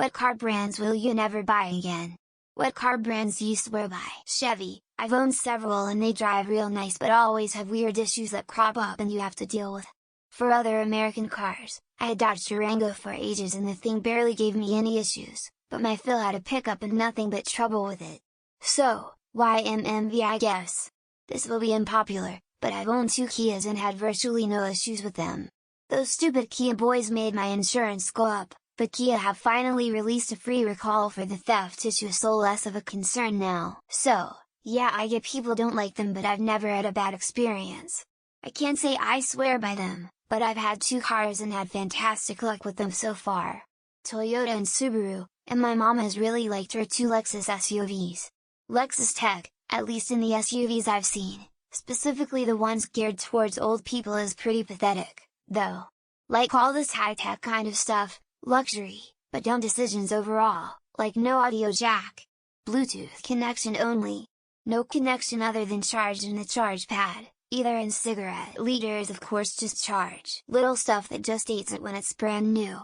What car brands will you never buy again? What car brands do you swear by? Chevy, I've owned several and they drive real nice but always have weird issues that crop up and you have to deal with. For other American cars, I had Dodge Durango for ages and the thing barely gave me any issues, but my Phil had a pickup and nothing but trouble with it. So, YMMV I guess. This will be unpopular, but I've owned 2 Kias and had virtually no issues with them. Those stupid Kia boys made my insurance go up, but Kia have finally released a free recall for the theft issue, so less of a concern now. So, yeah, I get people don't like them but I've never had a bad experience. I can't say I swear by them, but I've had 2 cars and had fantastic luck with them so far. Toyota and Subaru, and my mom has really liked her 2 Lexus SUVs. Lexus tech, at least in the SUVs I've seen, specifically the ones geared towards old people, is pretty pathetic, though. Like all this high-tech kind of stuff, luxury, but dumb decisions overall, like no audio jack. Bluetooth connection only. No connection other than charge in the charge pad, either in cigarette liters, of course, just charge. Little stuff that just eats it when it's brand new.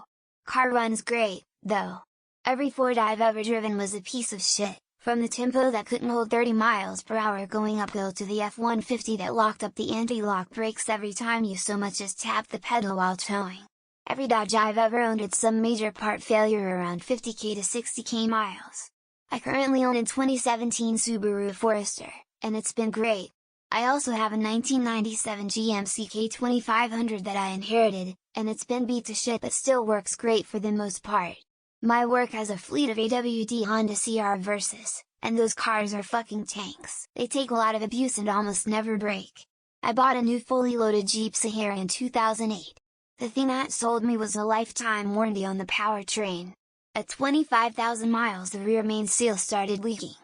Car runs great, though. Every Ford I've ever driven was a piece of shit. From the Tempo that couldn't hold 30 miles per hour going uphill to the F-150 that locked up the anti-lock brakes every time you so much as tapped the pedal while towing. Every Dodge I've ever owned had some major part failure around 50k to 60k miles. I currently own a 2017 Subaru Forester, and it's been great. I also have a 1997 GMC K2500 that I inherited, and it's been beat to shit but still works great for the most part. My work has a fleet of AWD Honda CR Versas, and those cars are fucking tanks. They take a lot of abuse and almost never break. I bought a new fully loaded Jeep Sahara in 2008. The thing that sold me was a lifetime warranty on the powertrain. At 25,000 miles the rear main seal started leaking.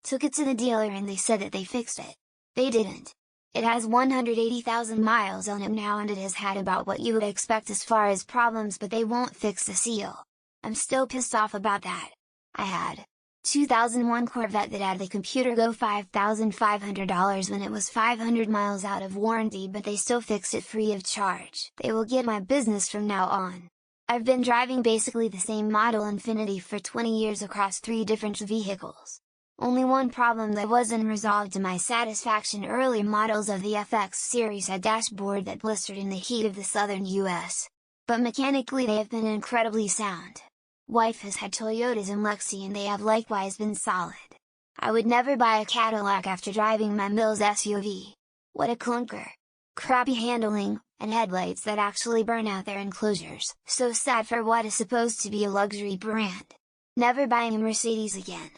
Took it to the dealer and they said that they fixed it. They didn't. It has 180,000 miles on it now and it has had about what you would expect as far as problems, but they won't fix the seal. I'm still pissed off about that. I had 2001 Corvette that had the computer go $5,500 when it was 500 miles out of warranty, but they still fixed it free of charge. They will get my business from now on. I've been driving basically the same model Infiniti for 20 years across 3 different vehicles. Only one problem that wasn't resolved to my satisfaction: early models of the FX series had dashboard that blistered in the heat of the southern US. But mechanically they have been incredibly sound. Wife has had Toyotas and Lexi and they have likewise been solid. I would never buy a Cadillac after driving my Mills SUV. What a clunker! Crappy handling, and headlights that actually burn out their enclosures. So sad for what is supposed to be a luxury brand. Never buying a Mercedes again.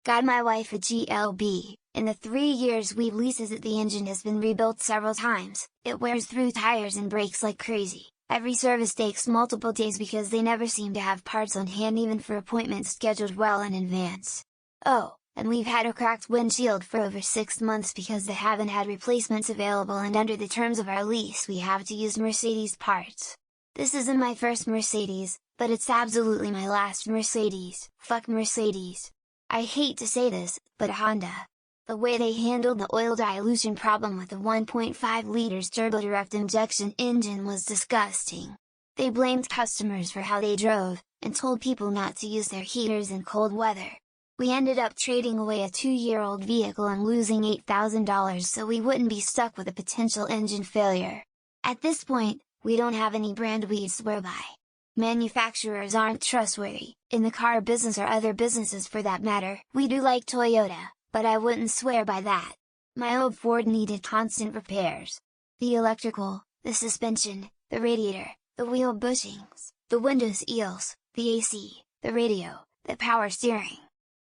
Got my wife a GLB, in the 3 years we've leased it the engine has been rebuilt several times, it wears through tires and brakes like crazy. Every service takes multiple days because they never seem to have parts on hand even for appointments scheduled well in advance. Oh, and we've had a cracked windshield for over 6 months because they haven't had replacements available, and under the terms of our lease we have to use Mercedes parts. This isn't my first Mercedes, but it's absolutely my last Mercedes. Fuck Mercedes. I hate to say this, but Honda. The way they handled the oil dilution problem with the 1.5 liters turbo direct injection engine was disgusting. They blamed customers for how they drove, and told people not to use their heaters in cold weather. We ended up trading away a 2-year-old vehicle and losing $8,000 so we wouldn't be stuck with a potential engine failure. At this point, we don't have any brand we'd swear by. Manufacturers aren't trustworthy, in the car business or other businesses for that matter. We do like Toyota, but I wouldn't swear by that. My old Ford needed constant repairs. The electrical, the suspension, the radiator, the wheel bushings, the window seals, the AC, the radio, the power steering.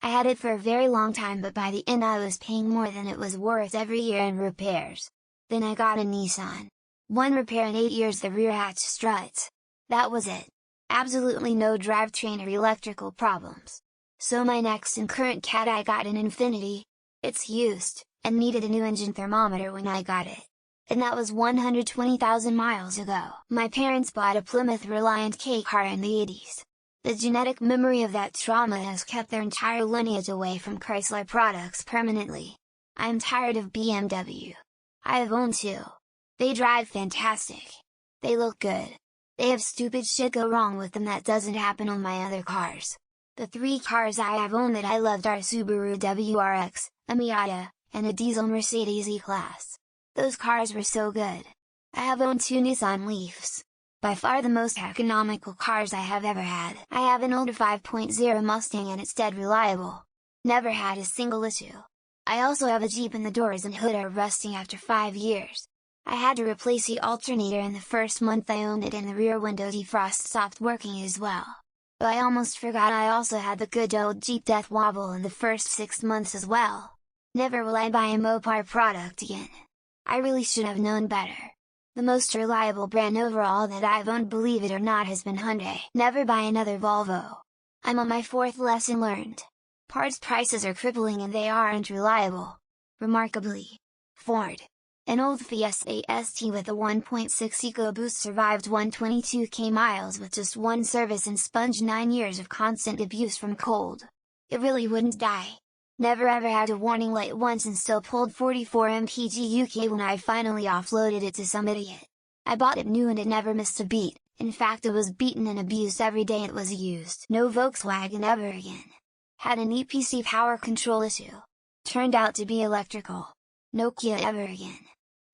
I had it for a very long time, but by the end I was paying more than it was worth every year in repairs. Then I got a Nissan. One repair in 8 years, the rear hatch struts. That was it. Absolutely no drivetrain or electrical problems. So my next and current cat, I got an Infiniti. It's used, and needed a new engine thermometer when I got it. And that was 120,000 miles ago. My parents bought a Plymouth Reliant K car in the 80s. The genetic memory of that trauma has kept their entire lineage away from Chrysler products permanently. I'm tired of BMW. I have owned 2. They drive fantastic. They look good. They have stupid shit go wrong with them that doesn't happen on my other cars. The three cars I have owned that I loved are Subaru WRX, a Miata, and a diesel Mercedes E-Class. Those cars were so good. I have owned two Nissan Leafs. By far the most economical cars I have ever had. I have an older 5.0 Mustang and it's dead reliable. Never had a single issue. I also have a Jeep and the doors and hood are rusting after 5 years. I had to replace the alternator in the first month I owned it and the rear window defrost stopped working as well. But I almost forgot I also had the good old Jeep death wobble in the first 6 months as well. Never will I buy a Mopar product again. I really should have known better. The most reliable brand overall that I've owned, believe it or not, has been Hyundai. Never buy another Volvo. I'm on my 4th lesson learned. Parts prices are crippling and they aren't reliable. Remarkably, Ford. An old Fiesta ST with a 1.6 EcoBoost survived 122k miles with just one service and sponged 9 years of constant abuse from cold. It really wouldn't die. Never ever had a warning light once and still pulled 44 mpg UK when I finally offloaded it to some idiot. I bought it new and it never missed a beat, in fact it was beaten and abused every day it was used. No Volkswagen ever again. Had an EPC power control issue. Turned out to be electrical. No Kia ever again.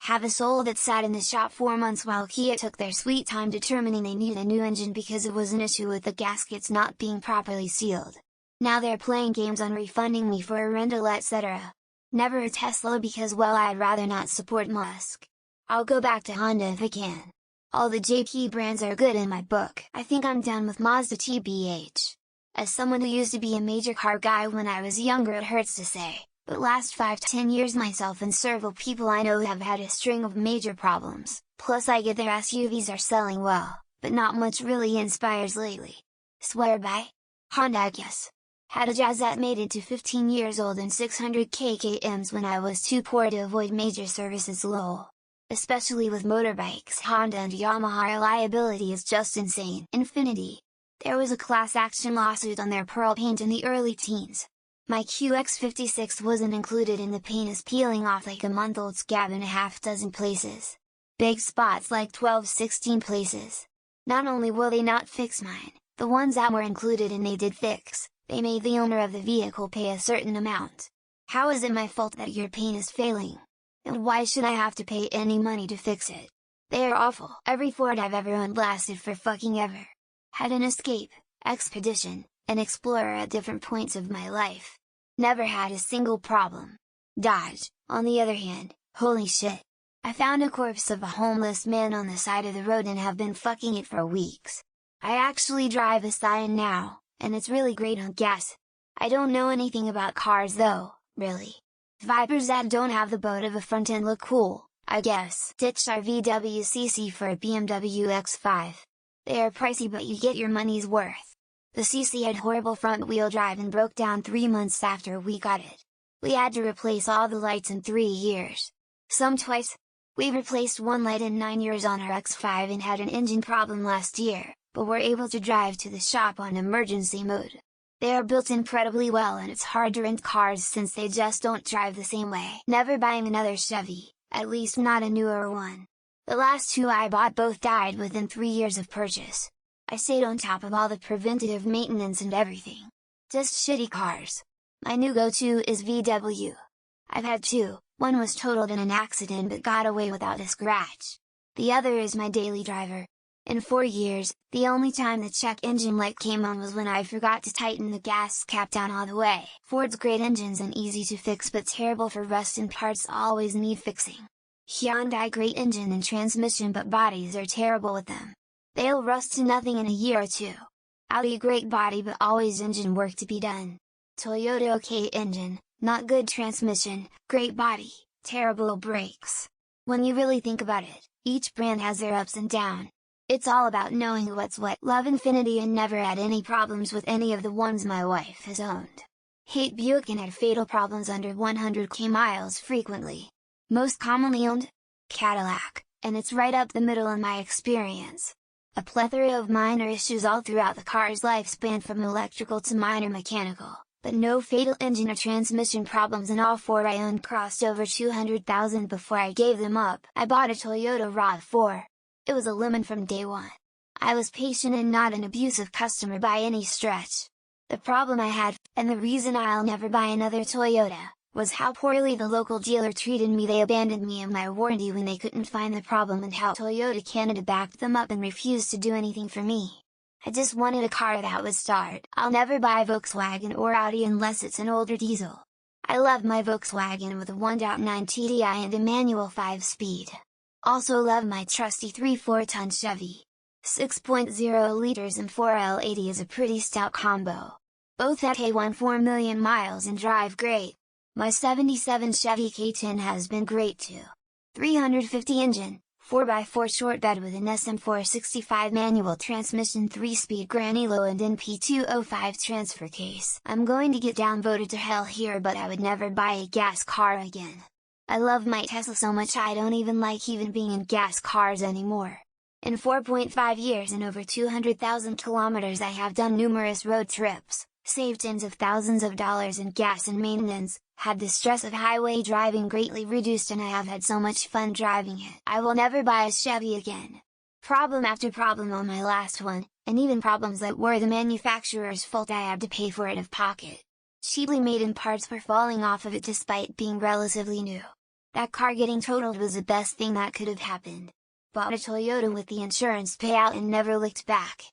Have a Soul that sat in the shop 4 months while Kia took their sweet time determining they needed a new engine because it was an issue with the gaskets not being properly sealed. Now they're playing games on refunding me for a rental, etc. Never a Tesla because, well, I'd rather not support Musk. I'll go back to Honda if I can. All the JP brands are good in my book. I think I'm done with Mazda TBH. As someone who used to be a major car guy when I was younger, it hurts to say, but last 5 to 10 years myself and several people I know have had a string of major problems, plus I get their SUVs are selling well, but not much really inspires lately. Swear by? Honda, I guess. Had a Jazz that made it to 15 years old and 600k kms when I was too poor to avoid major services, lol. Especially with motorbikes, Honda and Yamaha reliability is just insane. Infiniti. There was a class action lawsuit on their pearl paint in the early teens. My QX56 wasn't included and the paint is peeling off like a month-old scab in a half dozen places. Big spots like 12-16 places. Not only will they not fix mine, the ones that were included and they did fix, they made the owner of the vehicle pay a certain amount. How is it my fault that your paint is failing? And why should I have to pay any money to fix it? They are awful. Every Ford I've ever owned lasted for fucking ever. Had an Escape, Expedition, and Explorer at different points of my life. Never had a single problem. Dodge, on the other hand, holy shit. I found a corpse of a homeless man on the side of the road and have been fucking it for weeks. I actually drive a Scion now, and it's really great on gas. I don't know anything about cars though, really. Vipers that don't have the boat of a front end look cool, I guess. Ditched our VW CC for a BMW X5. They are pricey but you get your money's worth. The CC had horrible front-wheel drive and broke down 3 months after we got it. We had to replace all the lights in 3 years. Some twice. We replaced one light in 9 years on our X5 and had an engine problem last year, but were able to drive to the shop on emergency mode. They are built incredibly well and it's hard to rent cars since they just don't drive the same way. Never buying another Chevy, at least not a newer one. The last 2 I bought both died within 3 years of purchase. I stayed on top of all the preventative maintenance and everything. Just shitty cars. My new go-to is VW. I've had 2, one was totaled in an accident but got away without a scratch. The other is my daily driver. In 4 years, the only time the check engine light came on was when I forgot to tighten the gas cap down all the way. Ford's great engines and easy to fix but terrible for rust and parts always need fixing. Hyundai great engine and transmission but bodies are terrible with them. They'll rust to nothing in a year or 2. Audi great body but always engine work to be done. Toyota okay engine, not good transmission, great body, terrible brakes. When you really think about it, each brand has their ups and downs. It's all about knowing what's what. Love Infiniti and never had any problems with any of the ones my wife has owned. Hate Buick and had fatal problems under 100k miles frequently. Most commonly owned? Cadillac, and it's right up the middle in my experience. A plethora of minor issues all throughout the car's lifespan from electrical to minor mechanical, but no fatal engine or transmission problems and all 4 I owned crossed over 200,000 before I gave them up. I bought a Toyota RAV4. It was a lemon from day one. I was patient and not an abusive customer by any stretch. The problem I had, and the reason I'll never buy another Toyota, was how poorly the local dealer treated me. They abandoned me and my warranty when they couldn't find the problem, and how Toyota Canada backed them up and refused to do anything for me. I just wanted a car that would start. I'll never buy Volkswagen or Audi unless it's an older diesel. I love my Volkswagen with a 1.9 TDI and a manual 5-speed. Also love my trusty 3/4-ton Chevy. 6.0 liters and 4L80 is a pretty stout combo. Both at A1 4 million miles and drive great. My 77 Chevy K10 has been great too. 350 engine, 4x4 short bed with an SM465 manual transmission, 3-speed Granilo and NP205 transfer case. I'm going to get downvoted to hell here, but I would never buy a gas car again. I love my Tesla so much I don't even like being in gas cars anymore. In 4.5 years and over 200,000 kilometers I have done numerous road trips, saved tens of thousands of dollars in gas and maintenance, had the stress of highway driving greatly reduced, and I have had so much fun driving it. I will never buy a Chevy again. Problem after problem on my last one, and even problems that were the manufacturer's fault I had to pay for it out of pocket. Cheaply made, and parts were falling off of it despite being relatively new. That car getting totaled was the best thing that could have happened. Bought a Toyota with the insurance payout and never looked back.